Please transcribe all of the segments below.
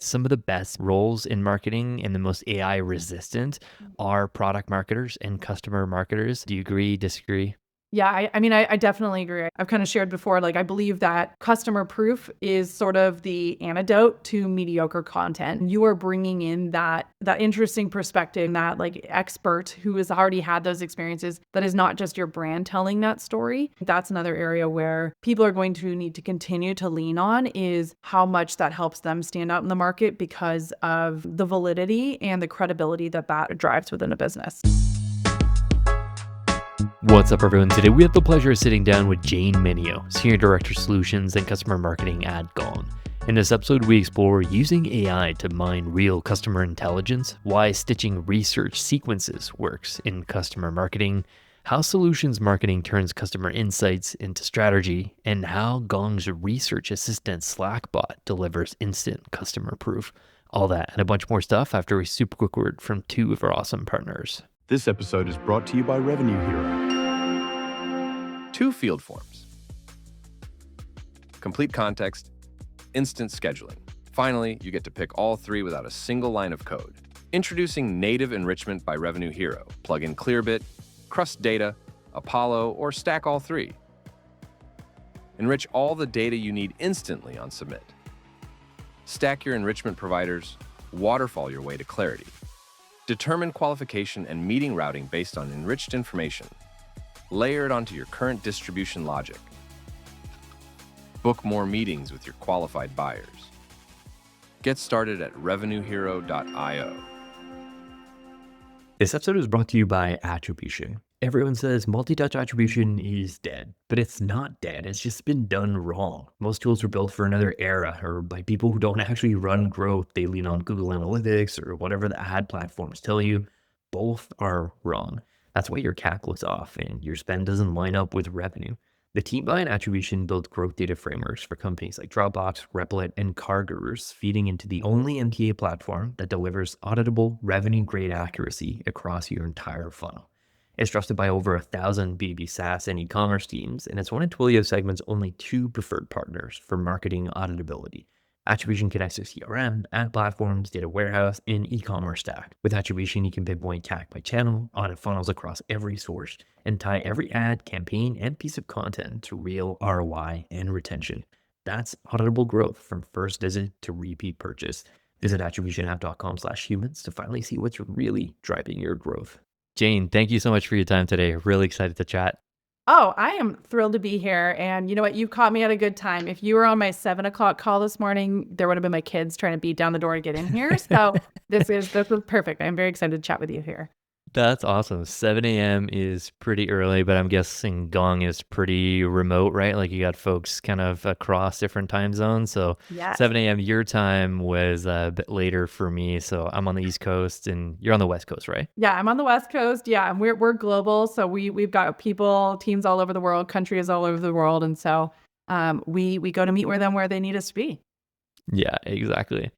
Some of the best roles in marketing and the most AI resistant are product marketers and customer marketers. Do you agree, disagree? Yeah, I mean, I definitely agree. I've kind of shared before, like, I believe that customer proof is sort of the antidote to mediocre content. You are bringing in that interesting perspective, that like expert who has already had those experiences. That is not just your brand telling that story. That's another area where people are going to need to continue to lean on is how much that helps them stand out in the market because of the validity and the credibility that that drives within a business. What's up, everyone? Today we have the pleasure of sitting down with Jane Menyo, Senior Director Solutions and Customer Marketing at Gong. In this episode, we explore using AI to mine real customer intelligence, why stitching research sequences works in customer marketing, how solutions marketing turns customer insights into strategy, and how Gong's research assistant Slackbot delivers instant customer proof. All that and a bunch more stuff after a super quick word from two of our awesome partners. This episode is brought to you by Revenue Hero. 2 field forms. Complete context, instant scheduling. Finally, you get to pick all 3 without a single line of code. Introducing Native Enrichment by Revenue Hero. Plug in Clearbit, Crust Data, Apollo, or stack all 3. Enrich all the data you need instantly on Submit. Stack your enrichment providers, waterfall your way to clarity. Determine qualification and meeting routing based on enriched information. Layer it onto your current distribution logic. Book more meetings with your qualified buyers. Get started at revenuehero.io. This episode is brought to you by attribution. Everyone says multi-touch attribution is dead, but it's not dead. It's just been done wrong. Most tools were built for another era or by people who don't actually run growth. They lean on Google Analytics or whatever the ad platforms tell you. Both are wrong. That's why your CAC looks off and your spend doesn't line up with revenue. The team behind attribution built growth data frameworks for companies like Dropbox, Replit, and CarGurus, feeding into the only MTA platform that delivers auditable revenue-grade accuracy across your entire funnel. It's trusted by over 1,000 B2B SaaS and e-commerce teams, and it's one of Twilio Segment's only 2 preferred partners for marketing auditability. Attribution connects to CRM, ad platforms, data warehouse, and e-commerce stack. With attribution, you can pinpoint CAC by channel, audit funnels across every source, and tie every ad, campaign, and piece of content to real ROI and retention. That's auditable growth from first visit to repeat purchase. Visit attributionapp.com/humans to finally see what's really driving your growth. Jane, thank you so much for your time today. Really excited to chat. Oh, I am thrilled to be here. And you know what? You caught me at a good time. If you were on my 7 o'clock call this morning, there would have been my kids trying to beat down the door to get in here. So this was perfect. I'm very excited to chat with you here. That's awesome. 7 a.m. is pretty early, but I'm guessing Gong is pretty remote, right? Like you got folks kind of across different time zones. So Yes. 7 a.m. your time was a bit later for me. So I'm on the East Coast and you're on the West Coast, right? Yeah, I'm on the West Coast. Yeah, and we're global. So we've got people, teams all over the world, countries all over the world. And so we go to meet with them where they need us to be. Yeah, exactly.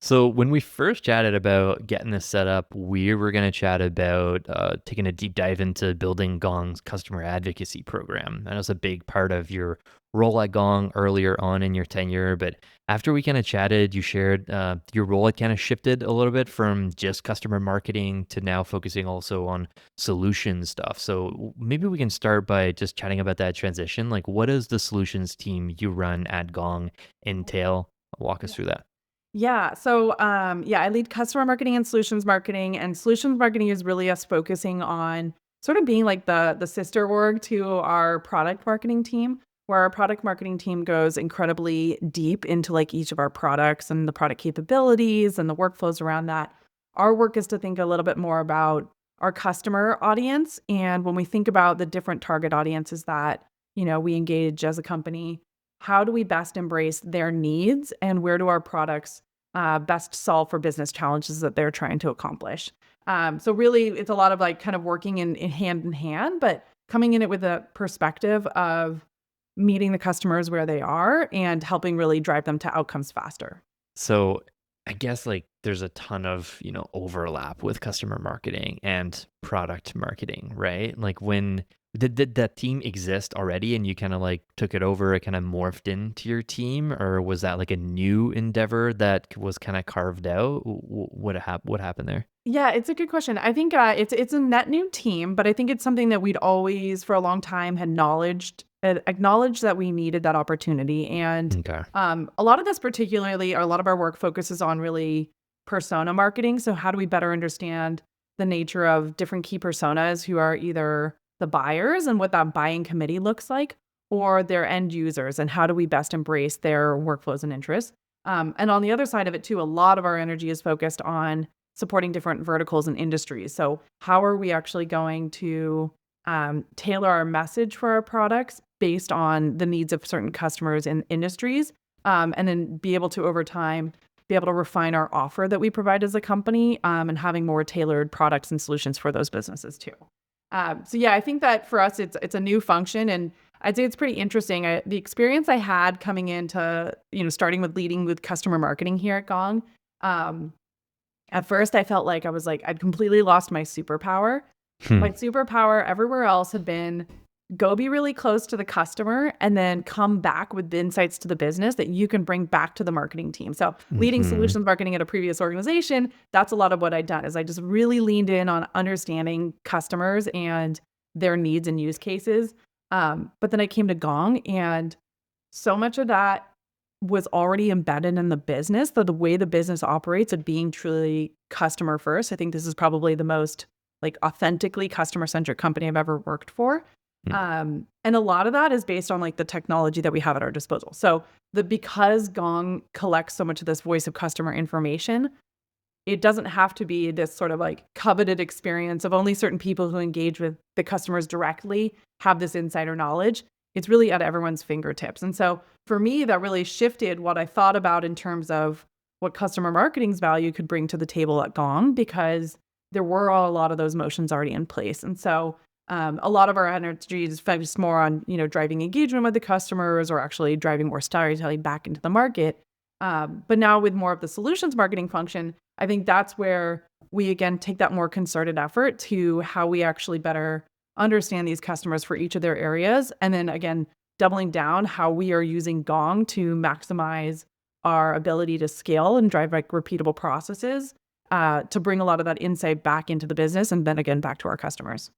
So when we first chatted about getting this set up, we were going to chat about taking a deep dive into building Gong's customer advocacy program. That was a big part of your role at Gong earlier on in your tenure. But after we kind of chatted, you shared your role had kind of shifted a little bit from just customer marketing to now focusing also on solution stuff. So maybe we can start by just chatting about that transition. Like, what does the solutions team you run at Gong entail? Walk us through that. Yeah. So, yeah, I lead customer marketing and solutions marketing is really us focusing on sort of being like the sister org to our product marketing team, where our product marketing team goes incredibly deep into like each of our products and the product capabilities and the workflows around that. Our work is to think a little bit more about our customer audience, and when we think about the different target audiences that we engage as a company, how do we best embrace their needs and where do our products best solve for business challenges that they're trying to accomplish? So really, it's a lot of like kind of working in hand, but coming in it with a perspective of meeting the customers where they are and helping really drive them to outcomes faster. So I guess like there's a ton of, overlap with customer marketing and product marketing, right? Like when Did that team exist already and you kind of like took it over, it kind of morphed into your team, or was that like a new endeavor that was kind of carved out? What happened there? Yeah, it's a good question. I think it's a net new team, but I think it's something that we'd always, for a long time, had acknowledged that we needed that opportunity. And Okay. a lot of this, particularly, or a lot of our work focuses on really persona marketing. So how do we better understand the nature of different key personas who are either the buyers and what that buying committee looks like, or their end users, and how do we best embrace their workflows and interests? And on the other side of it too, a lot of our energy is focused on supporting different verticals and industries. So, how are we actually going to tailor our message for our products based on the needs of certain customers and industries, and then be able to over time be able to refine our offer that we provide as a company, and having more tailored products and solutions for those businesses too. So yeah, I think that for us, it's a new function, and I'd say it's pretty interesting. The experience I had coming into starting with leading with customer marketing here at Gong. Um, at first, I felt like I'd completely lost my superpower. My Hmm. superpower everywhere else had been go be really close to the customer and then come back with the insights to the business that you can bring back to the marketing team. So leading Hmm. solutions marketing at a previous organization, that's a lot of what I'd done is I just really leaned in on understanding customers and their needs and use cases. But then I came to Gong and so much of that was already embedded in the business, the way the business operates of being truly customer first. I think this is probably the most like authentically customer centric company I've ever worked for. And a lot of that is based on like the technology that we have at our disposal. So because Gong collects so much of this voice of customer information, it doesn't have to be this sort of like coveted experience of only certain people who engage with the customers directly have this insider knowledge. It's really at everyone's fingertips. And so for me, that really shifted what I thought about in terms of what customer marketing's value could bring to the table at Gong, because there were a lot of those motions already in place. And so a lot of our energy is focused more on, driving engagement with the customers or actually driving more storytelling back into the market. But now with more of the solutions marketing function, I think that's where we again take that more concerted effort to how we actually better understand these customers for each of their areas. And then again, doubling down how we are using Gong to maximize our ability to scale and drive like repeatable processes to bring a lot of that insight back into the business and then again back to our customers.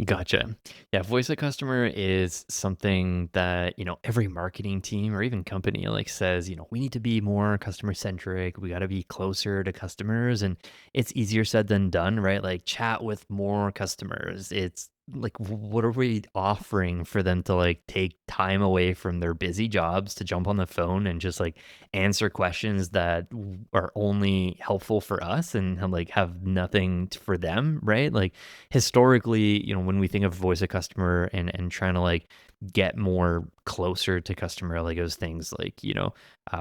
Gotcha. Yeah, voice of customer is something that, every marketing team or even company like says, we need to be more customer centric. We got to be closer to customers, and it's easier said than done, right? Like chat with more customers. It's like what are we offering for them to like take time away from their busy jobs to jump on the phone and just like answer questions that are only helpful for us and like have nothing for them, right? Like historically, when we think of voice of customer and trying to like get more closer to customer, like those things like,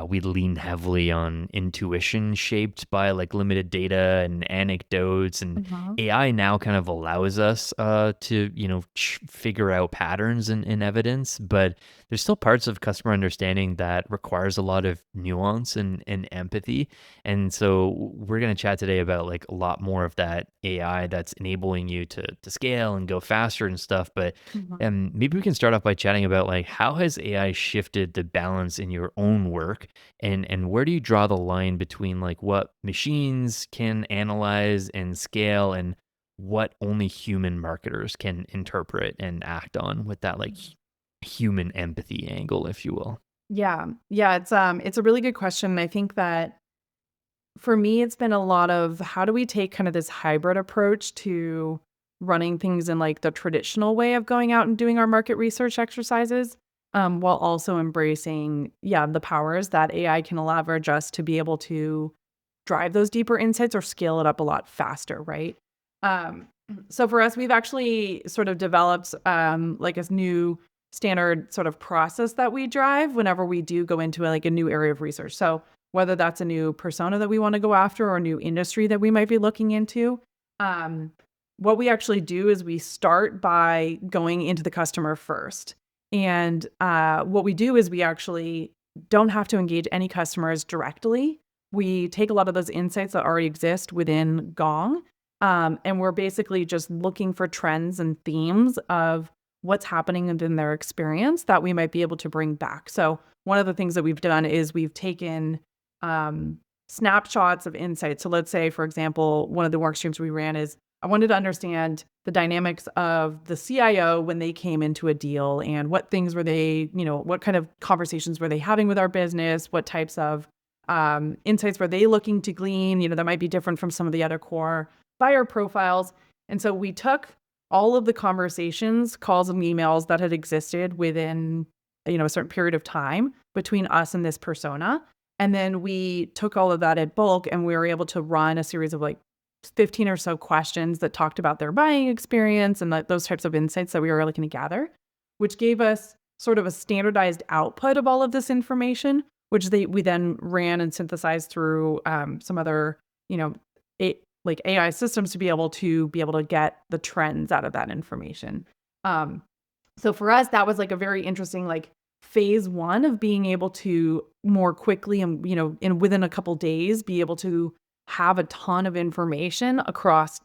we lean heavily on intuition shaped by like limited data and anecdotes, and Mhm. AI now kind of allows us to, figure out patterns in evidence, but there's still parts of customer understanding that requires a lot of nuance and empathy. And so we're going to chat today about like a lot more of that AI that's enabling you to scale and go faster and stuff. But Mhm. maybe we can start off by chatting about like how has AI shifted the balance in your own work, and where do you draw the line between like what machines can analyze and scale and what only human marketers can interpret and act on with that like human empathy angle, if you will. Yeah. Yeah, it's a really good question. I think that for me it's been a lot of how do we take kind of this hybrid approach to running things in like the traditional way of going out and doing our market research exercises, while also embracing the powers that AI can leverage us to be able to drive those deeper insights or scale it up a lot faster, right? Um, so for us, we've actually sort of developed like a new standard sort of process that we drive whenever we do go into like a new area of research. So whether that's a new persona that we want to go after or a new industry that we might be looking into, um, what we actually do is we start by going into the customer first. And what we do is we actually don't have to engage any customers directly. We take a lot of those insights that already exist within Gong, And we're basically just looking for trends and themes of what's happening within their experience that we might be able to bring back. So one of the things that we've done is we've taken snapshots of insights. So let's say, for example, one of the work streams we ran is I wanted to understand the dynamics of the CIO when they came into a deal and what things were they, what kind of conversations were they having with our business? What types of insights were they looking to glean? That might be different from some of the other core buyer profiles. And so we took all of the conversations, calls and emails that had existed within, a certain period of time between us and this persona. And then we took all of that at bulk and we were able to run a series of like 15 or so questions that talked about their buying experience and those types of insights that we were looking to gather, which gave us sort of a standardized output of all of this information, which we then ran and synthesized through some other, like AI systems to be able to get the trends out of that information. So for us, that was like a very interesting like phase one of being able to more quickly and within a couple days be able to have a ton of information across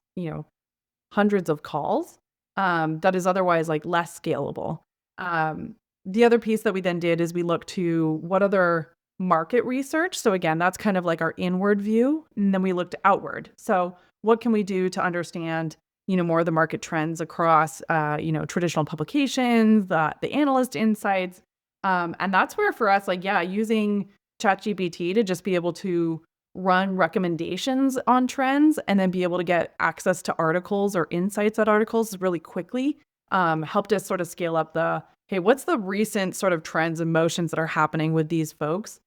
hundreds of calls that is otherwise like less scalable. The other piece that we then did is we looked to what other market research. So again, that's kind of like our inward view. And then we looked outward. So what can we do to understand, more of the market trends across, traditional publications, the analyst insights. And that's where for us, like, using ChatGPT to just be able to run recommendations on trends and then be able to get access to articles or insights at articles really quickly helped us sort of scale up hey, what's the recent sort of trends and motions that are happening with these folks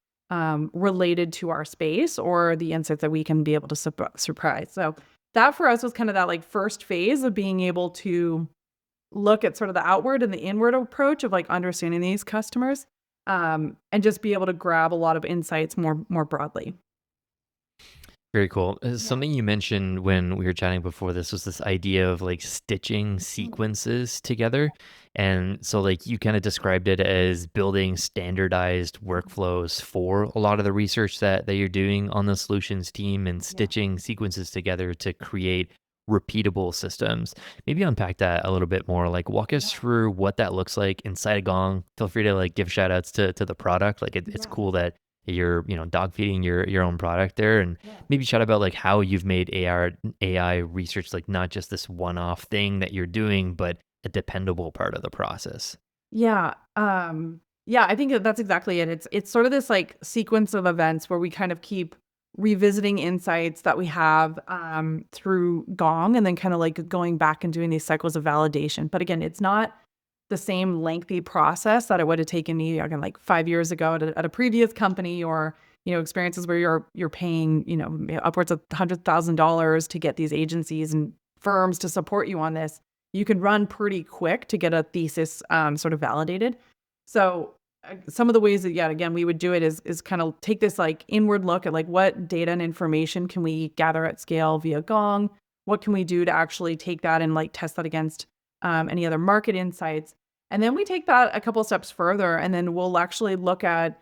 related to our space or the insights that we can be able to surprise. So that for us was kind of that like first phase of being able to look at sort of the outward and the inward approach of like understanding these customers and just be able to grab a lot of insights more broadly. Very cool. Something you mentioned when we were chatting before this was this idea of like stitching sequences together. And so like you kind of described it as building standardized workflows for a lot of the research that you're doing on the solutions team and stitching sequences together to create repeatable systems. Maybe unpack that a little bit more. Like walk us through what that looks like inside of Gong. Feel free to like give shout outs to the product. Like it's cool that you're dog feeding your own product there, and maybe chat about like how you've made AI research like not just this one-off thing that you're doing but a dependable part of the process. Yeah. I think that's exactly it. It's sort of this like sequence of events where we kind of keep revisiting insights that we have through Gong and then kind of like going back and doing these cycles of validation. But again, it's not the same lengthy process that it would have taken me again like 5 years ago at a previous company or experiences where you're paying upwards of $100,000 to get these agencies and firms to support you on this. You can run pretty quick to get a thesis sort of validated. So some of the ways that again we would do it is kind of take this like inward look at like what data and information can we gather at scale via Gong. What can we do to actually take that and like test that against any other market insights? And then we take that a couple steps further, and then we'll actually look at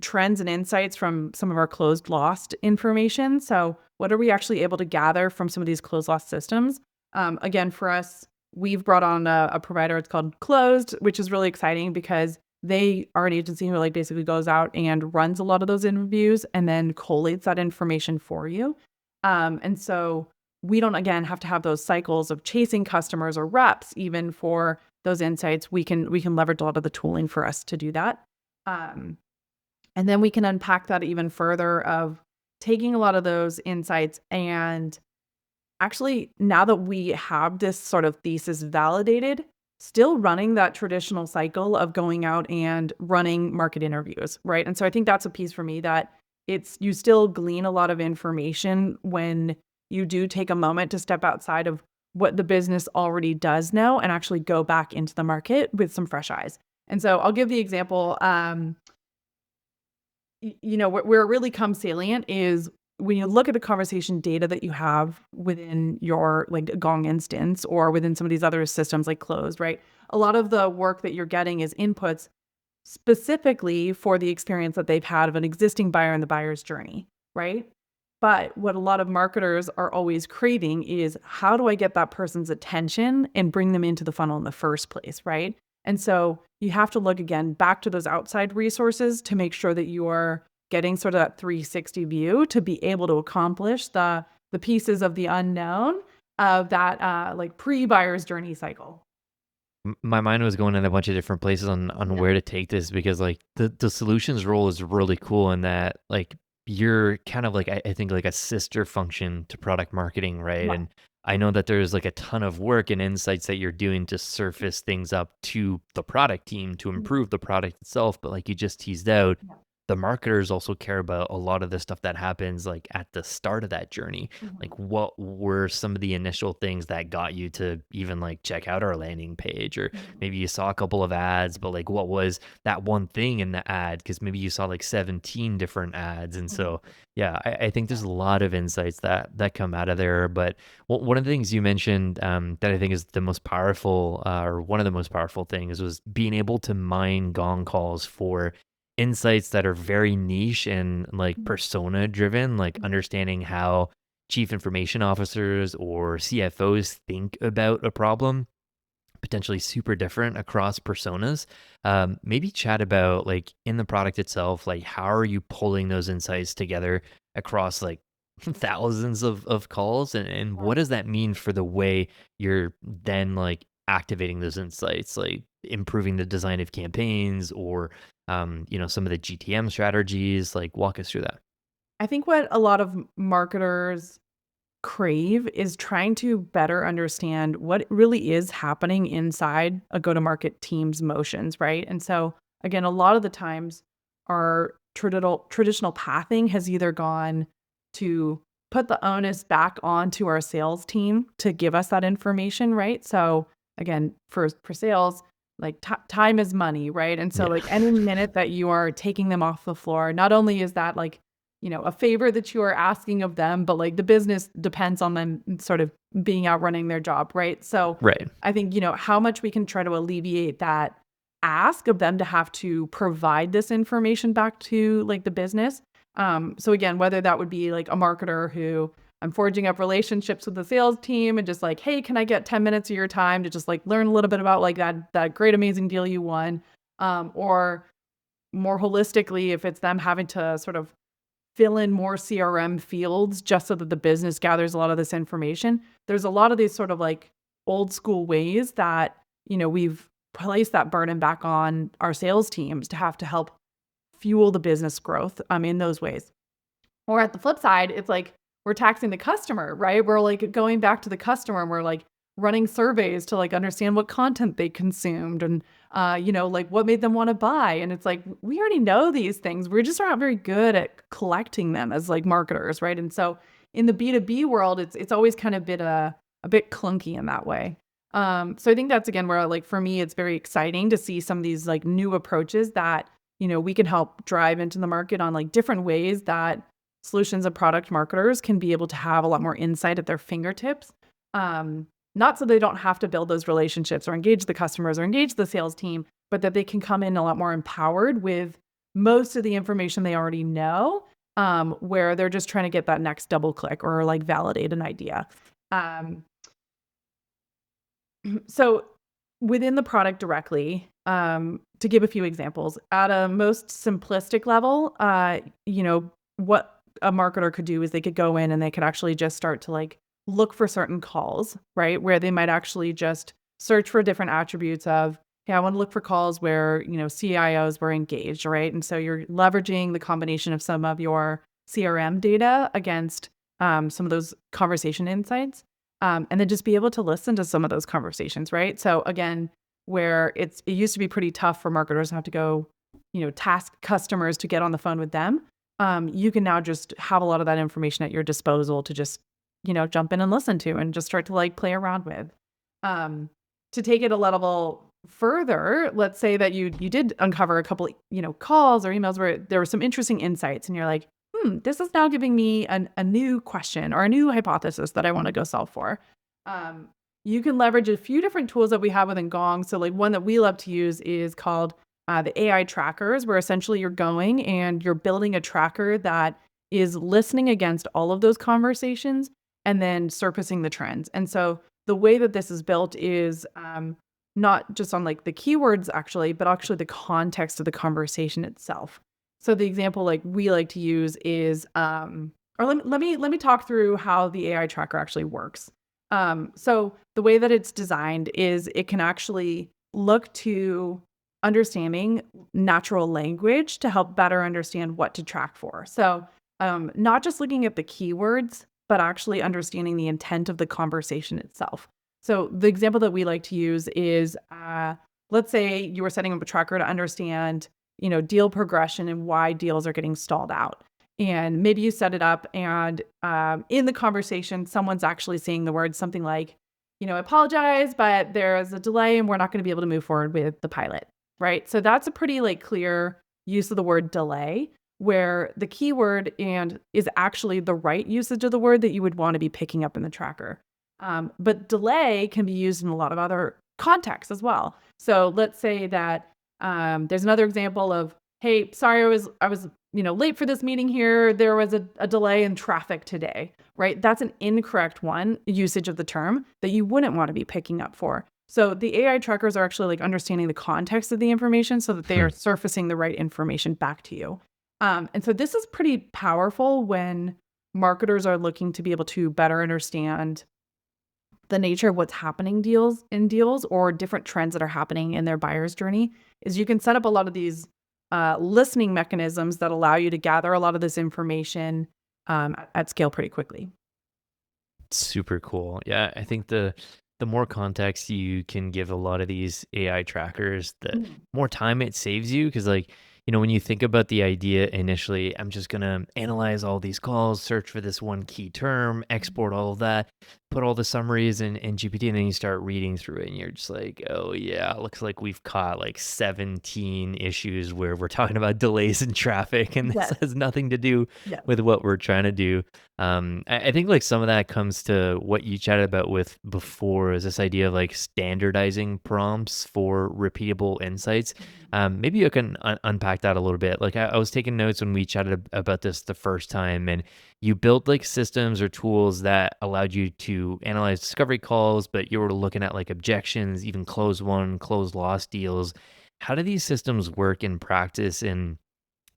trends and insights from some of our closed lost information. So what are we actually able to gather from some of these closed lost systems? Again, for us, we've brought on a provider. It's called Closed, which is really exciting because they are an agency who like basically goes out and runs a lot of those interviews and then collates that information for you. And so we don't, again, have to have those cycles of chasing customers or reps even for those insights. We can leverage a lot of the tooling for us to do that. And then we can unpack that even further of taking a lot of those insights and actually, now that we have this sort of thesis validated, still running that traditional cycle of going out and running market interviews, right? And so I think that's a piece for me that you still glean a lot of information when you do take a moment to step outside of what the business already does know and actually go back into the market with some fresh eyes. And so I'll give the example, where it really comes salient is when you look at the conversation data that you have within your like Gong instance or within some of these other systems like Closed, right? A lot of the work that you're getting is inputs specifically for the experience that they've had of an existing buyer in the buyer's journey, right? But what a lot of marketers are always craving is, how do I get that person's attention and bring them into the funnel in the first place, right? And so you have to look again back to those outside resources to make sure that you are getting sort of that 360 view to be able to accomplish the pieces of the unknown of that like pre-buyer's journey cycle. My mind was going in a bunch of different places on Yeah. where to take this because like the solutions role is really cool in that like you're kind of like I think like a sister function to product marketing, right? Yeah. And I know that there's like a ton of work and insights that you're doing to surface things up to the product team to Mhm. improve the product itself. But like you just teased out, Yeah. the marketers also care about a lot of the stuff that happens like at the start of that journey. Mhm. Like what were some of the initial things that got you to even like check out our landing page, or Mhm. maybe you saw a couple of ads, but like what was that one thing in the ad, because maybe you saw like 17 different ads. And so Mhm. yeah, I think Yeah. there's a lot of insights that come out of there. But one of the things you mentioned that I think is the most powerful, or one of the most powerful things, was being able to mine Gong calls for insights that are very niche and like Mhm. persona driven, like Mhm. understanding how chief information officers or CFOs think about a problem, potentially super different across personas. Maybe chat about like in the product itself, like how are you pulling those insights together across like thousands of calls, and what does that mean for the way you're then like activating those insights, like improving the design of campaigns or some of the GTM strategies. Like walk us through that. I think what a lot of marketers crave is trying to better understand what really is happening inside a go-to-market team's motions, right? And so again, a lot of the times our traditional pathing has either gone to put the onus back onto our sales team to give us that information, right? So again, for sales, like time is money, right? And so Yeah. like any minute that you are taking them off the floor, not only is that like, a favor that you are asking of them, but like the business depends on them sort of being out running their job, right? So Right. I think, how much we can try to alleviate that ask of them to have to provide this information back to like the business. So again, whether that would be like a marketer who I'm forging up relationships with the sales team and just like, hey, can I get 10 minutes of your time to just like learn a little bit about like that great amazing deal you won? Or more holistically, if it's them having to sort of fill in more CRM fields just so that the business gathers a lot of this information. There's a lot of these sort of like old school ways that, we've placed that burden back on our sales teams to have to help fuel the business growth in those ways. Or at the flip side, it's like we're taxing the customer, right? We're like going back to the customer and we're like running surveys to like understand what content they consumed and like what made them want to buy. And it's like we already know these things. We're just not very good at collecting them as like marketers, right? And so in the B2B world, it's always kind of been a bit clunky in that way. So I think that's again where like for me, it's very exciting to see some of these like new approaches that we can help drive into the market on like different ways that solutions and product marketers can be able to have a lot more insight at their fingertips. Not so they don't have to build those relationships or engage the customers or engage the sales team, but that they can come in a lot more empowered with most of the information they already know, where they're just trying to get that next double click or like validate an idea. Um, so within the product directly, to give a few examples, at a most simplistic level, what a marketer could do is they could go in and they could actually just start to like look for certain calls, right? Where they might actually just search for different attributes of, hey, I want to look for calls where, CIOs were engaged, right? And so you're leveraging the combination of some of your CRM data against some of those conversation insights, and then just be able to listen to some of those conversations, right? So again, where it used to be pretty tough for marketers to have to go, task customers to get on the phone with them. You can now just have a lot of that information at your disposal to just, jump in and listen to and just start to like play around with. Um, to take it a level further, let's say that you did uncover a couple, calls or emails where there were some interesting insights, and you're like, this is now giving me a new question or a new hypothesis that I want to go solve for. Um, you can leverage a few different tools that we have within Gong. So, like one that we love to use is called the AI trackers, where essentially you're going and you're building a tracker that is listening against all of those conversations and then surfacing the trends. And so the way that this is built is not just on like the keywords actually, but actually the context of the conversation itself. So the example like we like to use is, or let me talk through how the AI tracker actually works. So the way that it's designed is it can actually look to understanding natural language to help better understand what to track for. So not just looking at the keywords, but actually understanding the intent of the conversation itself. So the example that we like to use is, let's say you were setting up a tracker to understand, deal progression and why deals are getting stalled out. And maybe you set it up and in the conversation, someone's actually saying the words something like, I apologize, but there's a delay and we're not going to be able to move forward with the pilot, right? So that's a pretty like clear use of the word delay, where the keyword and is actually the right usage of the word that you would want to be picking up in the tracker. But delay can be used in a lot of other contexts as well. So let's say that there's another example of, hey, sorry, I was late for this meeting here. There was a delay in traffic today, right? That's an incorrect usage of the term that you wouldn't want to be picking up for. So the AI trackers are actually like understanding the context of the information so that they are surfacing the right information back to you. And so this is pretty powerful when marketers are looking to be able to better understand the nature of what's happening in deals or different trends that are happening in their buyer's journey. Is you can set up a lot of these listening mechanisms that allow you to gather a lot of this information at scale pretty quickly. Super cool. Yeah, I think the more context you can give a lot of these AI trackers, the more time it saves you. Because like, when you think about the idea initially, I'm just gonna analyze all these calls, search for this one key term, export all of that, put all the summaries in GPT, and then you start reading through it, and you're just like, oh yeah, looks like we've caught like 17 issues where we're talking about delays in traffic, and this Yes. has nothing to do Yes. with what we're trying to do. I think like some of that comes to what you chatted about with before, is this idea of like standardizing prompts for repeatable insights. Maybe you can unpack that a little bit. Like I was taking notes when we chatted about this the first time, and you built like systems or tools that allowed you to analyze discovery calls, but you were looking at like objections, even close won, close lost deals. How do these systems work in practice? And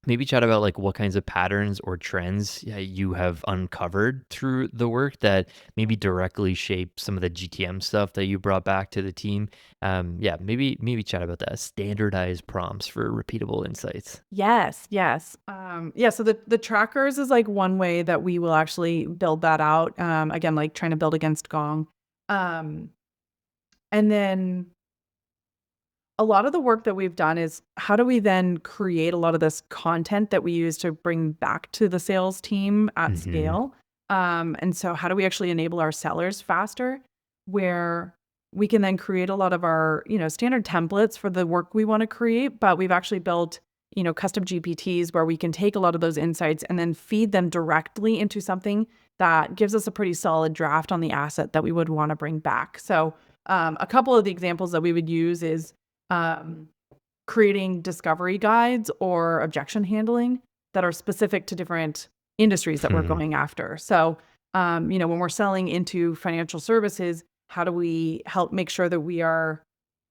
maybe chat about like what kinds of patterns or trends you have uncovered through the work that maybe directly shape some of the GTM stuff that you brought back to the team. Yeah, maybe chat about that. Standardized prompts for repeatable insights. Yes, yes. Yeah, so the trackers is like one way that we will actually build that out. Again, like trying to build against Gong. Um, and then a lot of the work that we've done is how do we then create a lot of this content that we use to bring back to the sales team at Hmm. scale? And so how do we actually enable our sellers faster, where we can then create a lot of our, standard templates for the work we want to create, but we've actually built, custom GPTs where we can take a lot of those insights and then feed them directly into something that gives us a pretty solid draft on the asset that we would want to bring back. So a couple of the examples that we would use is um, creating discovery guides or objection handling that are specific to different industries that we're Hmm. going after. So, when we're selling into financial services, how do we help make sure that we are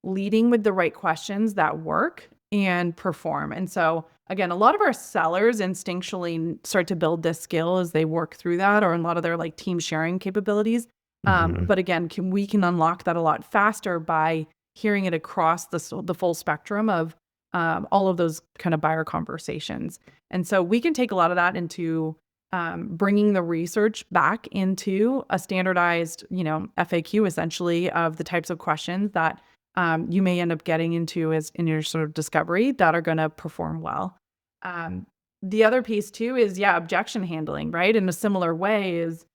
leading with the right questions that work and perform? And so, again, a lot of our sellers instinctually start to build this skill as they work through that, or a lot of their like team sharing capabilities. Hmm. But again, we can unlock that a lot faster by hearing it across the full spectrum of all of those kind of buyer conversations. And so we can take a lot of that into bringing the research back into a standardized, FAQ essentially of the types of questions that you may end up getting into as in your sort of discovery that are going to perform well. Um, the other piece too is, objection handling, right? In a similar way is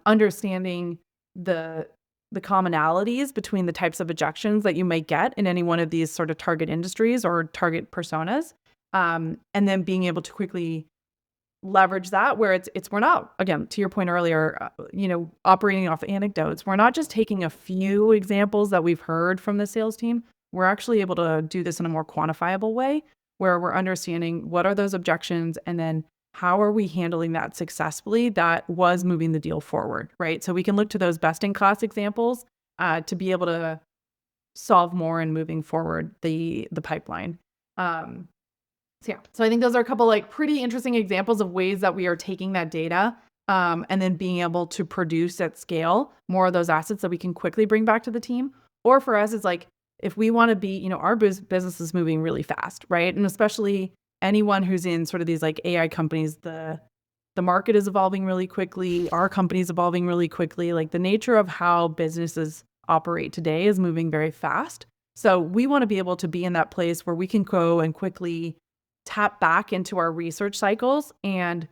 understanding the the commonalities between the types of objections that you might get in any one of these sort of target industries or target personas, and then being able to quickly leverage that where it's we're not, again, to your point earlier, operating off anecdotes. We're not just taking a few examples that we've heard from the sales team. We're actually able to do this in a more quantifiable way where we're understanding what are those objections and then how are we handling that successfully that was moving the deal forward, right? So we can look to those best-in-class examples to be able to solve more and moving forward the pipeline. Um, so I think those are a couple like pretty interesting examples of ways that we are taking that data and then being able to produce at scale more of those assets that we can quickly bring back to the team. Or for us, it's like if we want to be, our business is moving really fast, right? And especially anyone who's in sort of these like AI companies, the market is evolving really quickly. Our company is evolving really quickly. Like the nature of how businesses operate today is moving very fast. So we want to be able to be in that place where we can go and quickly tap back into our research cycles and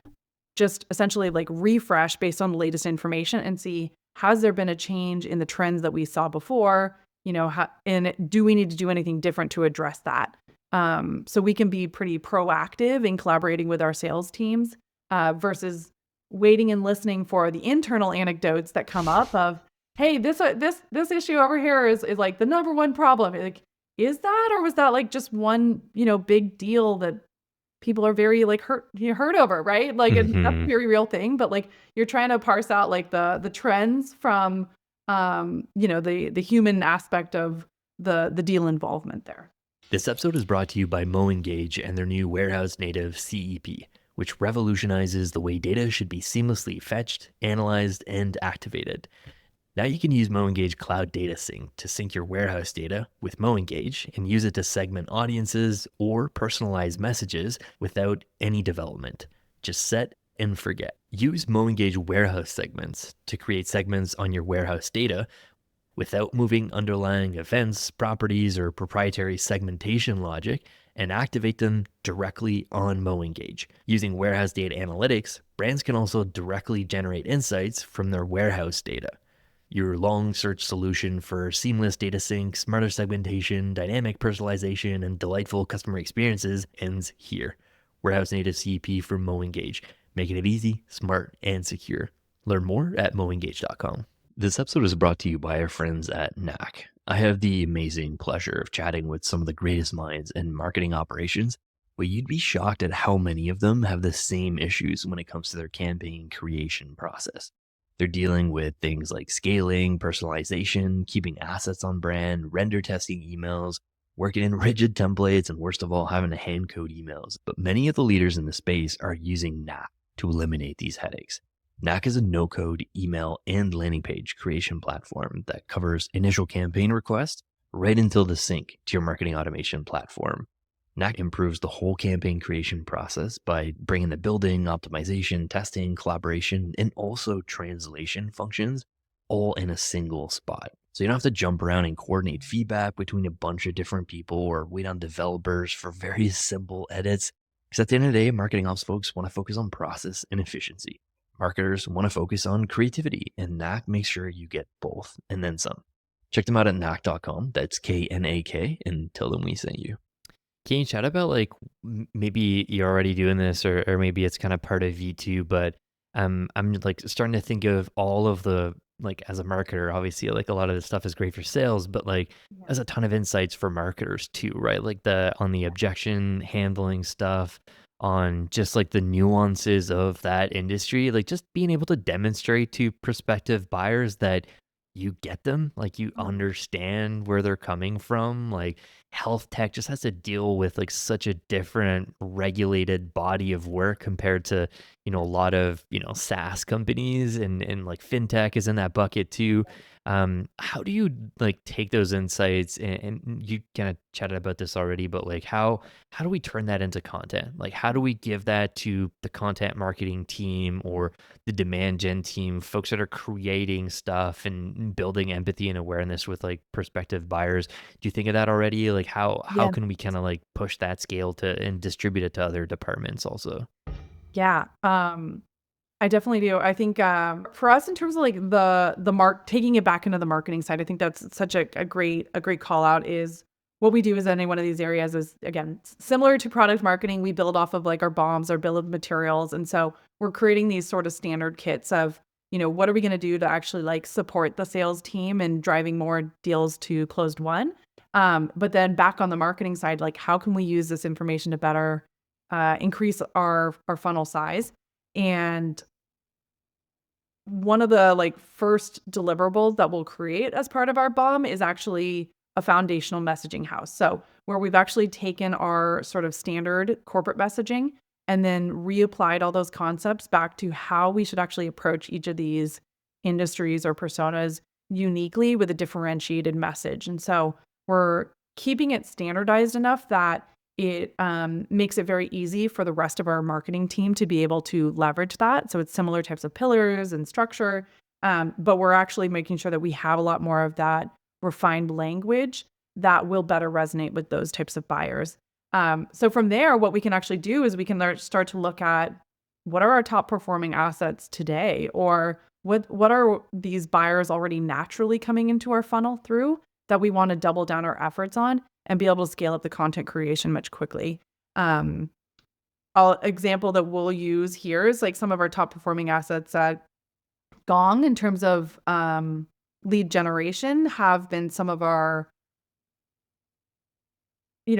just essentially like refresh based on the latest information and see, has there been a change in the trends that we saw before? And do we need to do anything different to address that? So we can be pretty proactive in collaborating with our sales teams versus waiting and listening for the internal anecdotes that come up of, hey, this issue over here is like the number one problem. Like, is that, or was that like just one, big deal that people are very like hurt over, right? Like and that's a very real thing, but like you're trying to parse out like the trends from the human aspect of the deal involvement there. This episode is brought to you by MoEngage and their new warehouse native CEP, which revolutionizes the way data should be seamlessly fetched, analyzed, and activated. Now you can use MoEngage Cloud Data Sync to sync your warehouse data with MoEngage and use it to segment audiences or personalize messages without any development. Just set and forget. Use MoEngage warehouse segments to create segments on your warehouse data without moving underlying events, properties, or proprietary segmentation logic, and activate them directly on MoEngage. Using warehouse data analytics, brands can also directly generate insights from their warehouse data. Your long search solution for seamless data sync, smarter segmentation, dynamic personalization, and delightful customer experiences ends here. Warehouse native CEP from MoEngage, making it easy, smart, and secure. Learn more at moengage.com. This episode is brought to you by our friends at Knack. I have the amazing pleasure of chatting with some of the greatest minds in marketing operations, but you'd be shocked at how many of them have the same issues when it comes to their campaign creation process. They're dealing with things like scaling, personalization, keeping assets on brand, render testing emails, working in rigid templates, and worst of all, having to hand code emails. But many of the leaders in the space are using Knack to eliminate these headaches. Knack is a no-code email and landing page creation platform that covers initial campaign requests right until the sync to your marketing automation platform. Knack improves the whole campaign creation process by bringing the building, optimization, testing, collaboration, and also translation functions all in a single spot. So you don't have to jump around and coordinate feedback between a bunch of different people or wait on developers for very simple edits. Because at the end of the day, marketing ops folks want to focus on process and efficiency. Marketers want to focus on creativity, and Knack makes sure you get both and then some. Check them out at knack.com. That's KNAK, and tell them we sent you. Can you chat about like maybe you're already doing this or maybe it's kind of part of V2, but I'm like starting to think of all of the, like as a marketer, obviously like a lot of this stuff is great for sales, but like there's a ton of insights for marketers too, right? Like on the objection handling stuff, on just like the nuances of that industry, like just being able to demonstrate to prospective buyers that you get them, like you understand where they're coming from. Like health tech just has to deal with like such a different regulated body of work compared to, a lot of, SaaS companies and like fintech is in that bucket too. How do you like take those insights and you kind of chatted about this already, but like how do we turn that into content? Like how do we give that to the content marketing team or the demand gen team, folks that are creating stuff and building empathy and awareness with like prospective buyers? Do you think of that already? Like how Yeah. can we kind of like push that scale to and distribute it to other departments also? Yeah. I definitely do. I think for us, in terms of like taking it back into the marketing side, I think that's such a great call out. Is what we do is any one of these areas is again similar to product marketing. We build off of like our bombs, our bill of materials, and so we're creating these sort of standard kits of what are we going to do to actually like support the sales team and driving more deals to closed won. But then back on the marketing side, like how can we use this information to better increase our funnel size. And one of the like first deliverables that we'll create as part of our BOM is actually a foundational messaging house. So where we've actually taken our sort of standard corporate messaging and then reapplied all those concepts back to how we should actually approach each of these industries or personas uniquely with a differentiated message. And so we're keeping it standardized enough that it makes it very easy for the rest of our marketing team to be able to leverage that. So it's similar types of pillars and structure, but we're actually making sure that we have a lot more of that refined language that will better resonate with those types of buyers. So from there, what we can actually do is we can start to look at what are our top performing assets today, or what are these buyers already naturally coming into our funnel through that we want to double down our efforts on and be able to scale up the content creation much quickly. Example that we'll use here is like some of our top performing assets at Gong in terms of lead generation have been some of our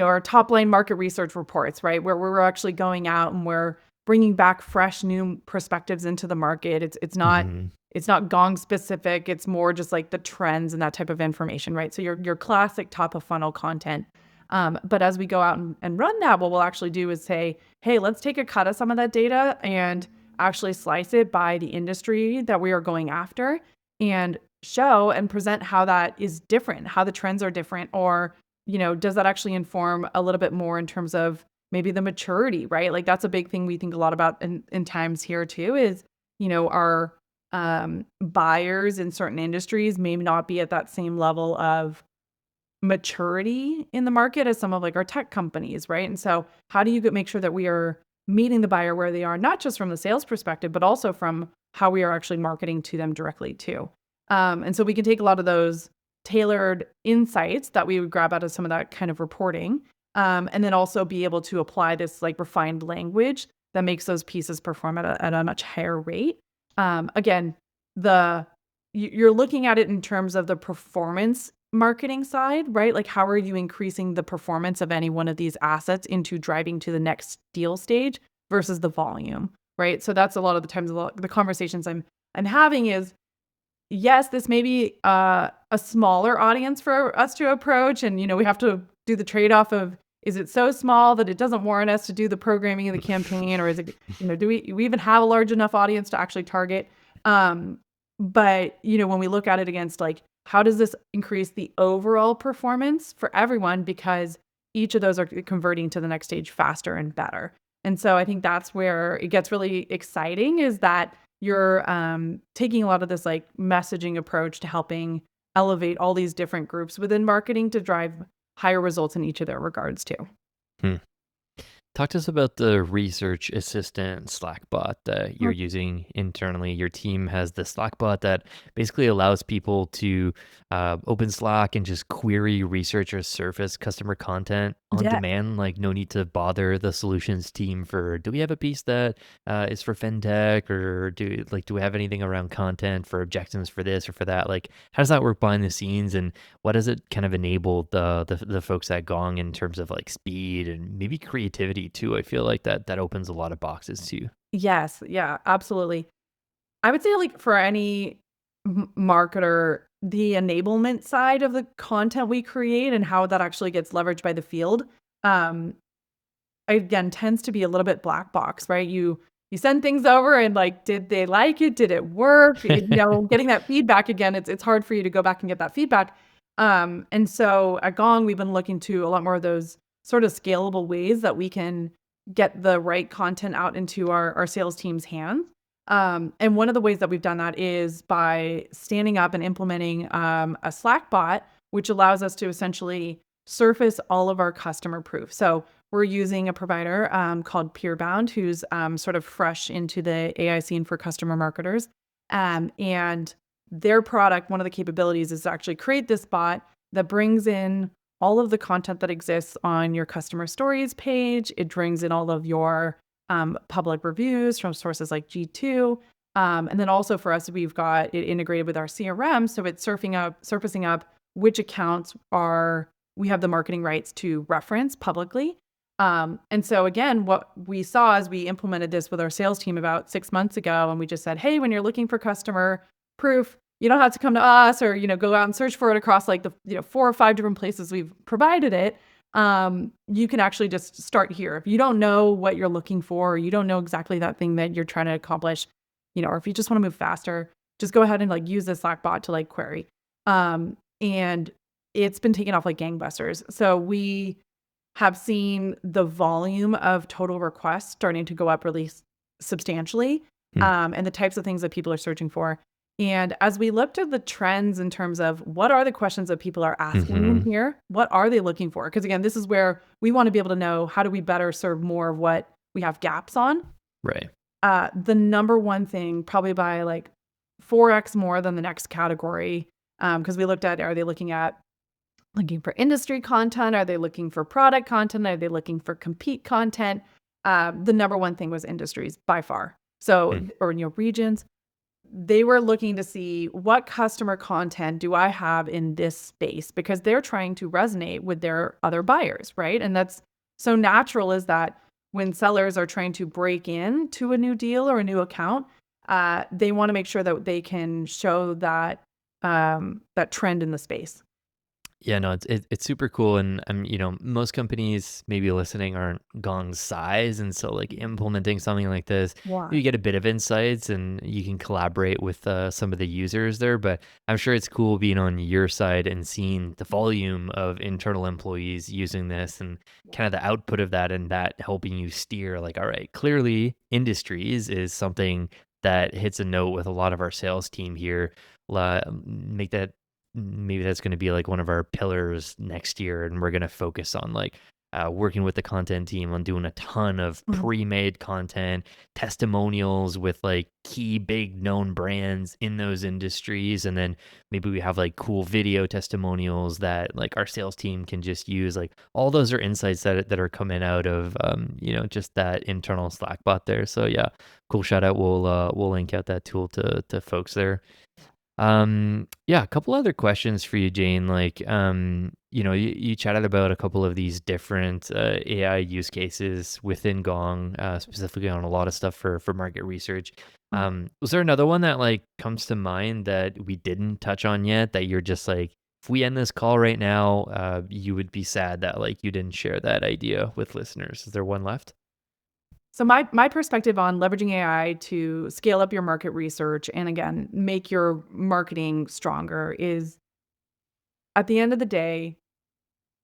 our top line market research reports, right? Where we're actually going out and we're bringing back fresh new perspectives into the market. It's not Gong specific. It's more just like the trends and that type of information, right? So your classic top of funnel content. But as we go out and run that, what we'll actually do is say, hey, let's take a cut of some of that data and actually slice it by the industry that we are going after and show and present how that is different, how the trends are different, or does that actually inform a little bit more in terms of maybe the maturity, right? Like that's a big thing we think a lot about in times here too is, our buyers in certain industries may not be at that same level of maturity in the market as some of like our tech companies, right? And so how do you make sure that we are meeting the buyer where they are, not just from the sales perspective, but also from how we are actually marketing to them directly too. And so we can take a lot of those tailored insights that we would grab out of some of that kind of reporting, and then also be able to apply this like refined language that makes those pieces perform at a much higher rate. Again, you're looking at it in terms of the performance marketing side, right? Like how are you increasing the performance of any one of these assets into driving to the next deal stage versus the volume, right? So that's a lot of the times the conversations I'm having is, yes, this may be a smaller audience for us to approach. And, we have to do the trade-off of, is it so small that it doesn't warrant us to do the programming of the campaign? Or is it, do we even have a large enough audience to actually target? But, when we look at it against like, how does this increase the overall performance for everyone? Because each of those are converting to the next stage faster and better. And so I think that's where it gets really exciting, is that you're taking a lot of this like messaging approach to helping elevate all these different groups within marketing to drive higher results in each of their regards too. Talk to us about the research assistant Slack bot that you're using internally. Your team has the Slack bot that basically allows people to open Slack and just query, research, or surface customer content on Yeah. demand. Like no need to bother the solutions team for, do we have a piece that is for fintech, or do we have anything around content for objectives for this or for that? Like how does that work behind the scenes, and what does it kind of enable the folks at Gong in terms of like speed and maybe creativity too? I feel like that opens a lot of boxes too. Yes. Yeah, absolutely. I would say like for any marketer, the enablement side of the content we create and how that actually gets leveraged by the field, again, tends to be a little bit black box, right? You send things over and like, did they like it? Did it work? Getting that feedback again, it's hard for you to go back and get that feedback. And so at Gong, we've been looking to a lot more of those sort of scalable ways that we can get the right content out into our sales team's hands. And one of the ways that we've done that is by standing up and implementing a Slack bot, which allows us to essentially surface all of our customer proof. So we're using a provider called Peerbound, who's sort of fresh into the AI scene for customer marketers. And their product, one of the capabilities is to actually create this bot that brings in all of the content that exists on your customer stories page. It brings in all of your public reviews from sources like G2. And then also for us, we've got it integrated with our CRM. So it's surfacing up which accounts we have the marketing rights to reference publicly. And so again, what we saw as we implemented this with our sales team about 6 months ago, and we just said, hey, when you're looking for customer proof, you don't have to come to us or, go out and search for it across like the, 4 or 5 different places we've provided it. You can actually just start here. If you don't know what you're looking for, or you don't know exactly that thing that you're trying to accomplish, or if you just want to move faster, just go ahead and like use the Slack bot to like query. And it's been taken off like gangbusters. So we have seen the volume of total requests starting to go up really substantially, and the types of things that people are searching for. And as we looked at the trends in terms of what are the questions that people are asking in here, what are they looking for? Because again, this is where we want to be able to know how do we better serve more of what we have gaps on. Right. The number one thing, probably by like 4x more than the next category, because we looked at, are they looking for industry content? Are they looking for product content? Are they looking for compete content? The number one thing was industries by far. So, or regions. They were looking to see what customer content do I have in this space, because they're trying to resonate with their other buyers, right? And that's so natural, is that when sellers are trying to break into a new deal or a new account, they want to make sure that they can show that that trend in the space. Yeah, no, it's super cool, and most companies maybe listening aren't Gong's size, and so like implementing something like this, Wow. you get a bit of insights, and you can collaborate with some of the users there. But I'm sure it's cool being on your side and seeing the volume of internal employees using this, and kind of the output of that, and that helping you steer like, all right, clearly industries is something that hits a note with a lot of our sales team here. Make that maybe that's going to be like one of our pillars next year, and we're going to focus on like working with the content team on doing a ton of pre-made content, testimonials with like key big known brands in those industries, and then maybe we have like cool video testimonials that like our sales team can just use. Like all those are insights that are coming out of just that internal Slack bot there. So yeah, cool, shout out. We'll link out that tool to folks there. Yeah, a couple other questions for you, Jane. Like, you chatted about a couple of these different AI use cases within Gong, specifically on a lot of stuff for market research. Was there another one that like comes to mind that we didn't touch on yet, that you're just like, if we end this call right now, you would be sad that like you didn't share that idea with listeners? Is there one left? So my perspective on leveraging AI to scale up your market research and again, make your marketing stronger is, at the end of the day,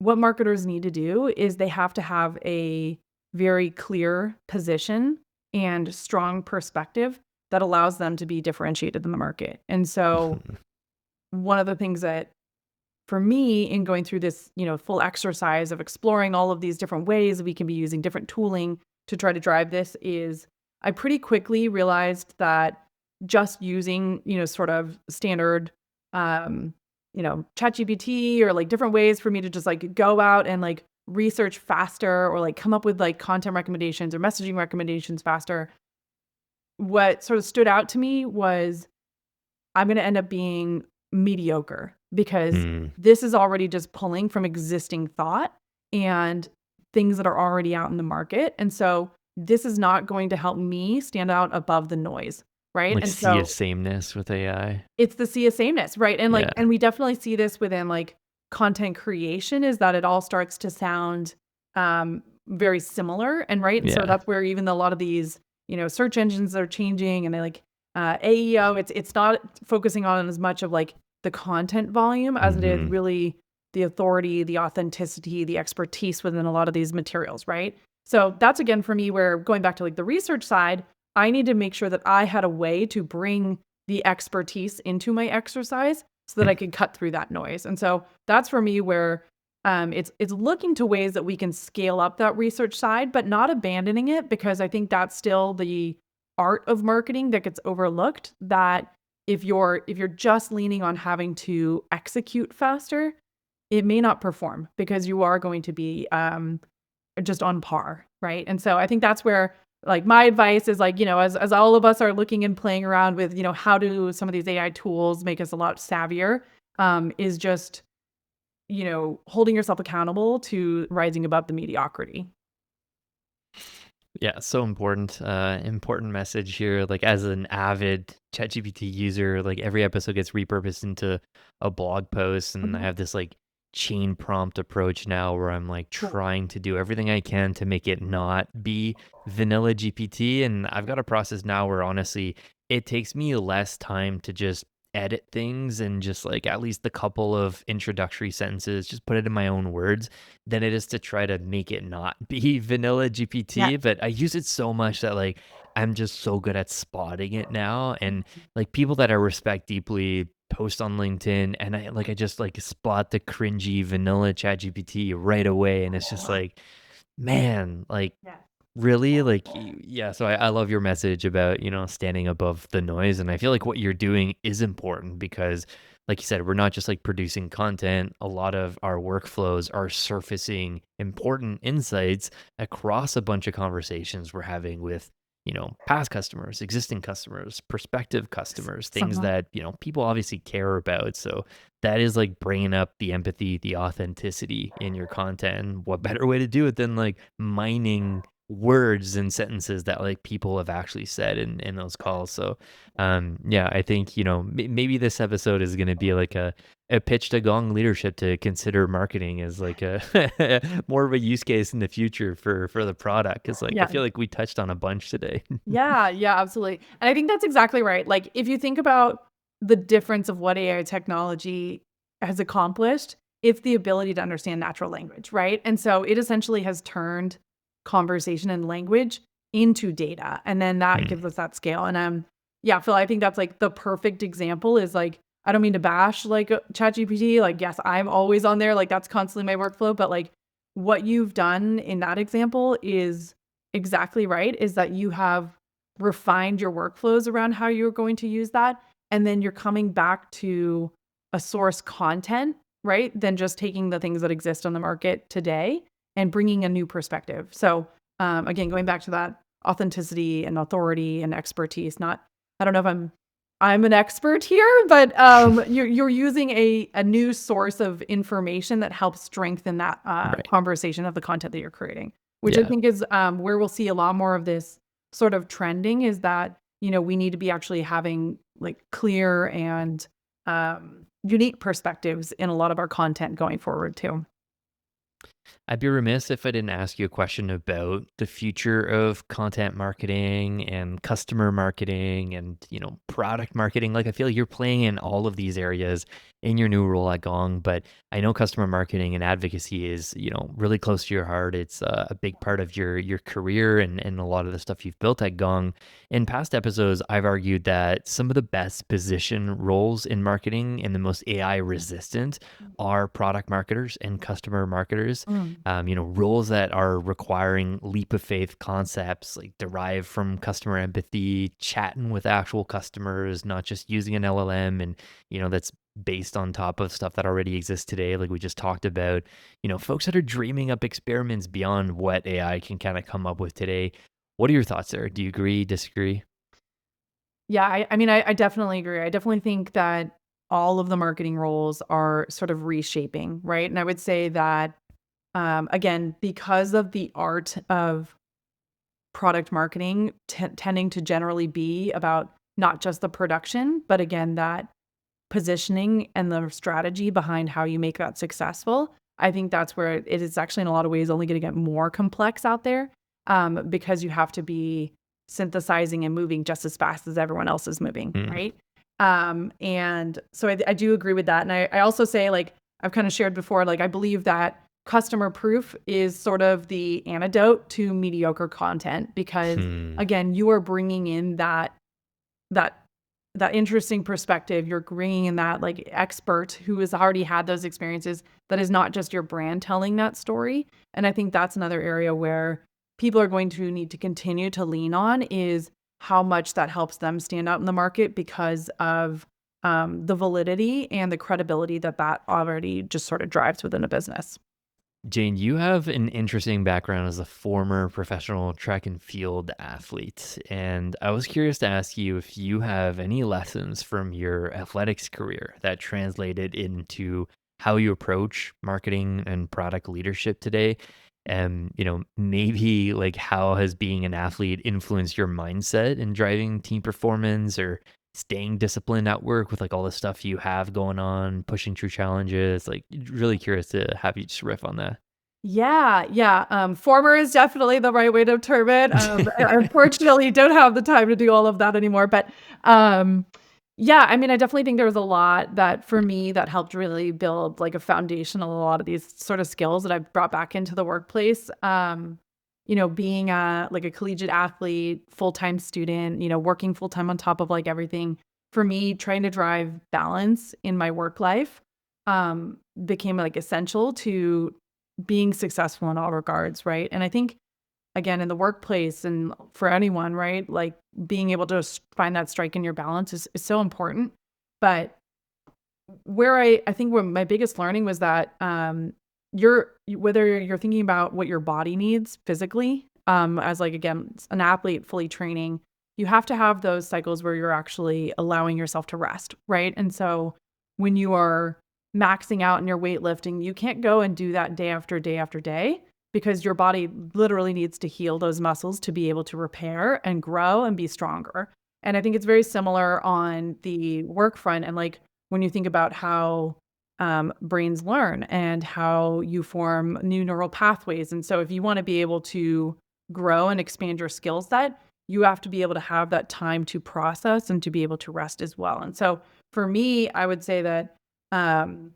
what marketers need to do is they have to have a very clear position and strong perspective that allows them to be differentiated in the market. And so one of the things that for me in going through this, full exercise of exploring all of these different ways we can be using different tooling to try to drive this is, I pretty quickly realized that just using, sort of standard, ChatGPT or like different ways for me to just like go out and like research faster or like come up with like content recommendations or messaging recommendations faster. What sort of stood out to me was I'm going to end up being mediocre, because this is already just pulling from existing thought and things that are already out in the market. And so this is not going to help me stand out above the noise, right? Like And sea of so sameness with AI. it's the sea of sameness, right? And like, Yeah. and we definitely see this within like content creation, is that it all starts to sound very similar. And right. And so Yeah. that's where even a lot of these, search engines are changing, and they like AEO, it's not focusing on as much of like the content volume as it is really the authority, the authenticity, the expertise within a lot of these materials, right? So that's again for me where, going back to like the research side, I need to make sure that I had a way to bring the expertise into my exercise so that I could cut through that noise. And so that's for me where it's looking to ways that we can scale up that research side, but not abandoning it, because I think that's still the art of marketing that gets overlooked. That if you're just leaning on having to execute faster, it may not perform, because you are going to be just on par, right? And so I think that's where like my advice is like, as all of us are looking and playing around with, how do some of these AI tools make us a lot savvier, is just, holding yourself accountable to rising above the mediocrity. Yeah, so important. Important message here. Like as an avid ChatGPT user, like every episode gets repurposed into a blog post, and I Mhm. have this like chain prompt approach now where I'm like Cool. trying to do everything I can to make it not be vanilla GPT. And I've got a process now where honestly, it takes me less time to just edit things and just like at least the couple of introductory sentences, just put it in my own words than it is to try to make it not be vanilla Yeah. GPT. But I use it so much that like I'm just so good at spotting it now. And like people that I respect deeply post on LinkedIn and I just like spot the cringy vanilla chat GPT right away. And it's just like, man, like Yeah. really? Like, yeah, so I love your message about, standing above the noise. And I feel like what you're doing is important because, like you said, we're not just like producing content. A lot of our workflows are surfacing important insights across a bunch of conversations we're having with, past customers, existing customers, prospective customers, things Somehow. that, people obviously care about. So that is like bringing up the empathy, the authenticity in your content. And what better way to do it than like mining words and sentences that like people have actually said in those calls. So yeah, I think maybe this episode is going to be like a pitch to Gong leadership to consider marketing as like a more of a use case in the future for the product, because like I Yeah. feel like we touched on a bunch today. Yeah, yeah, absolutely. And I think that's exactly right. Like if you think about the difference of what AI technology has accomplished, it's the ability to understand natural language, right? And so it essentially has turned conversation and language into data. And then that Hmm. gives us that scale. And yeah, Phil, I think that's like the perfect example is like I don't mean to bash like ChatGPT. Like, yes, I'm always on there. Like that's constantly my workflow. But like what you've done in that example is exactly right, is that you have refined your workflows around how you're going to use that, and then you're coming back to a source content, right? Than just taking the things that exist on the market today and bringing a new perspective. So, again, going back to that authenticity and authority and expertise, not I don't know if I'm an expert here, but you're using a new source of information that helps strengthen that Right. conversation of the content that you're creating, which I Yeah. think is where we'll see a lot more of this sort of trending. Is that we need to be actually having like clear and unique perspectives in a lot of our content going forward too. I'd be remiss if I didn't ask you a question about the future of content marketing and customer marketing and, product marketing. Like I feel like you're playing in all of these areas in your new role at Gong, but I know customer marketing and advocacy is, really close to your heart. It's a big part of your career and a lot of the stuff you've built at Gong. In past episodes, I've argued that some of the best position roles in marketing and the most AI resistant are product marketers and customer marketers. Mm. Roles that are requiring leap of faith concepts like derived from customer empathy, chatting with actual customers, not just using an LLM, and that's based on top of stuff that already exists today, like we just talked about. Folks that are dreaming up experiments beyond what AI can kind of come up with today. What are your thoughts there? Do you agree, disagree? Yeah, I mean, I definitely agree. I definitely think that all of the marketing roles are sort of reshaping, right? And I would say that, again, because of the art of product marketing tending to generally be about not just the production, but again, that positioning and the strategy behind how you make that successful. I think that's where it is actually in a lot of ways only going to get more complex out there, because you have to be synthesizing and moving just as fast as everyone else is moving, Mm. right? And so I do agree with that. And I also say, like, I've kind of shared before, like, I believe that customer proof is sort of the antidote to mediocre content because, Hmm. again, you are bringing in that that interesting perspective. You're bringing in that like expert who has already had those experiences. That is not just your brand telling that story. And I think that's another area where people are going to need to continue to lean on is how much that helps them stand out in the market because of the validity and the credibility that that already just sort of drives within a business. Jane, you have an interesting background as a former professional track and field athlete. And I was curious to ask you if you have any lessons from your athletics career that translated into how you approach marketing and product leadership today. And, maybe like how has being an athlete influenced your mindset in driving team performance or staying disciplined at work with like all the stuff you have going on, pushing through challenges? Like, really curious to have you just riff on that. Yeah, yeah. Former is definitely the right way to term it. I unfortunately don't have the time to do all of that anymore. But um, yeah, I mean, I definitely think there was a lot that for me that helped really build like a foundation of a lot of these sort of skills that I've brought back into the workplace. Being like a collegiate athlete, full-time student, working full-time on top of like everything. For me, trying to drive balance in my work life became like essential to being successful in all regards, right? And I think again in the workplace and for anyone, right? Like being able to find that strike in your balance is so important. But where I think where my biggest learning was that whether you're thinking about what your body needs physically, as like again an athlete fully training, you have to have those cycles where you're actually allowing yourself to rest, right? And so when you are maxing out in your weightlifting, you can't go and do that day after day after day because your body literally needs to heal those muscles to be able to repair and grow and be stronger. And I think it's very similar on the work front. And like when you think about how brains learn and how you form new neural pathways. And so if you want to be able to grow and expand your skill set, you have to be able to have that time to process and to be able to rest as well. And so for me, I would say that um,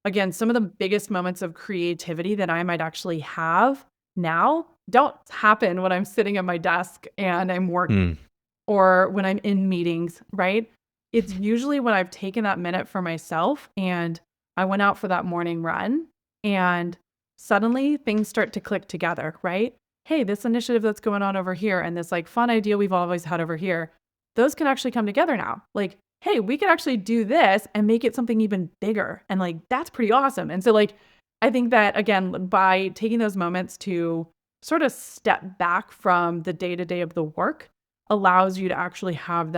again, some of the biggest moments of creativity that I might actually have now don't happen when I'm sitting at my desk and I'm working Mm, or when I'm in meetings, right? It's usually when I've taken that minute for myself and I went out for that morning run and suddenly things start to click together, right? Hey, this initiative that's going on over here and this like fun idea we've always had over here, those can actually come together now. Like, hey, we can actually do this and make it something even bigger. And like, that's pretty awesome. And so like, I think that again, by taking those moments to sort of step back from the day to day of the work allows you to actually have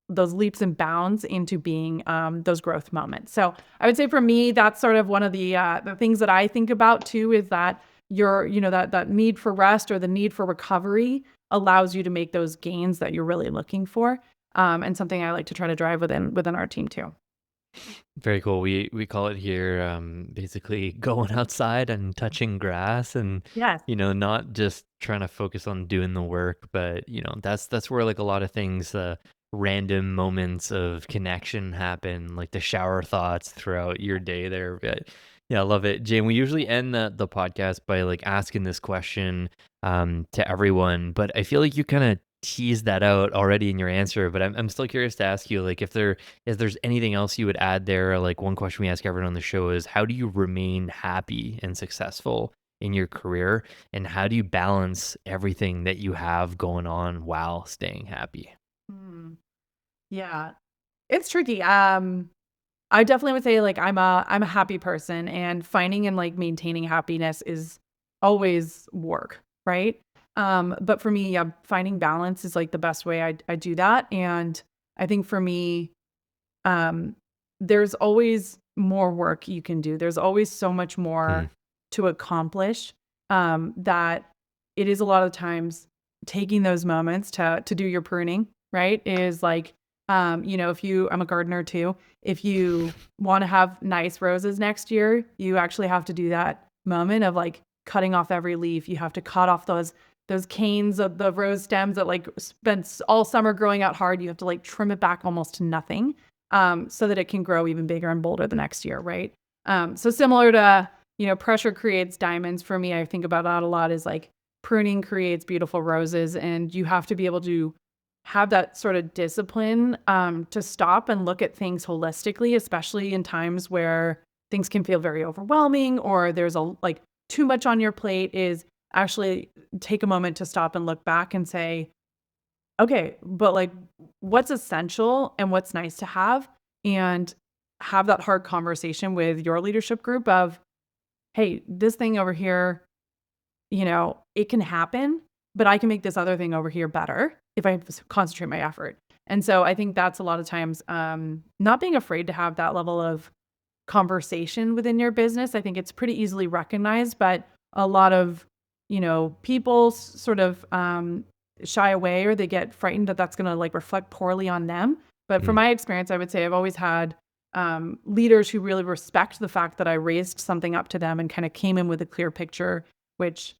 those leaps and bounds into being those growth moments. So I would say for me, that's sort of one of the things that I think about too is that that need for rest or the need for recovery allows you to make those gains that you're really looking for. And something I like to try to drive within our team too. very cool. We call it here basically going outside and touching grass and Yes. not just trying to focus on doing the work, but that's where like a lot of things random moments of connection happen, like the shower thoughts throughout your day there. But yeah, I love it. Jane, we usually end the podcast by like asking this question to everyone, but I feel like you kind of teased that out already in your answer, but I'm still curious to ask you, like, if there's anything else you would add there. Like, one question we ask everyone on the show is, how do you remain happy and successful in your career? And how do you balance everything that you have going on while staying happy? Mm, yeah, it's tricky. I definitely would say like I'm a happy person and finding and like maintaining happiness is always work, right? But for me, yeah, finding balance is like the best way I do that. And I think for me, um, there's always more work you can do. There's always so much Hmm. more to accomplish that it is a lot of times taking those moments to do your pruning, right? Is like, if I'm a gardener too. If you want to have nice roses next year, you actually have to do that moment of like cutting off every leaf. You have to cut off those canes of the rose stems that like spent all summer growing out hard. You have to like trim it back almost to nothing so that it can grow even bigger and bolder the next year, right? So similar to, pressure creates diamonds for me, I think about that a lot is like pruning creates beautiful roses and you have to be able to have that sort of discipline to stop and look at things holistically, especially in times where things can feel very overwhelming or there's like too much on your plate is actually take a moment to stop and look back and say, okay, but like what's essential and what's nice to have and have that hard conversation with your leadership group of, hey, this thing over here, it can happen, but I can make this other thing over here better if I concentrate my effort. And so I think that's a lot of times not being afraid to have that level of conversation within your business. I think it's pretty easily recognized, but a lot of, people sort of shy away, or they get frightened that that's going to like reflect poorly on them. But from Mm. my experience, I would say I've always had leaders who really respect the fact that I raised something up to them and kind of came in with a clear picture, which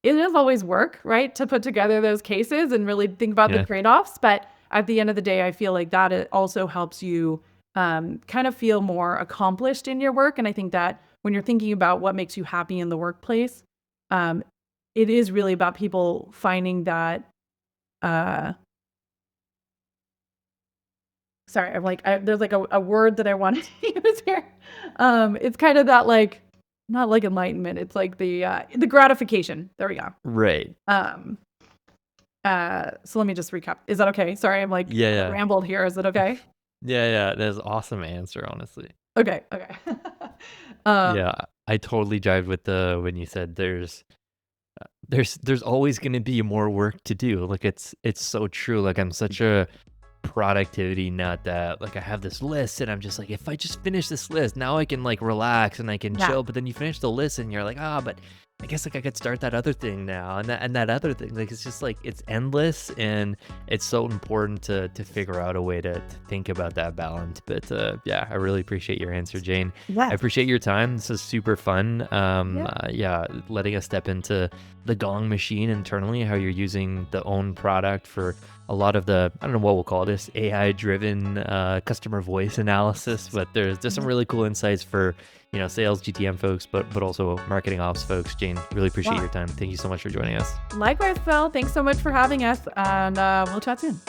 it does always work, right? To put together those cases and really think about the Yeah. trade-offs. But at the end of the day, I feel like that it also helps you kind of feel more accomplished in your work. And I think that when you're thinking about what makes you happy in the workplace, um, it is really about people finding that. Sorry, I'm like, there's like a word that I wanted to use here. It's kind of that like, not like enlightenment. It's like the gratification. There we go. Right. Um, so let me just recap. Is that okay? Sorry, I'm like Yeah, yeah. rambled here. Is it okay? Yeah. That's an awesome answer, honestly. Okay. Um, Yeah, I totally jived with when you said there's always gonna be more work to do. Like it's so true. Like I'm such a productivity nut that like I have this list and I'm just like, if I just finish this list, now I can like relax and I can yeah. chill. But then you finish the list and you're like, but I guess like I could start that other thing now and that other thing. Like it's just like it's endless and it's so important to figure out a way to think about that balance. But yeah, I really appreciate your answer, Jane. I Yeah. appreciate your time. This is super fun. Yeah. Yeah, letting us step into the Gong machine internally, how you're using the own product for a lot of the, I don't know what we'll call this, AI driven customer voice analysis, but there's some really cool insights for, sales GTM folks, but also marketing ops folks. Jane, really appreciate Wow. your time. Thank you so much for joining us. Likewise, Phil. Thanks so much for having us, and we'll chat soon.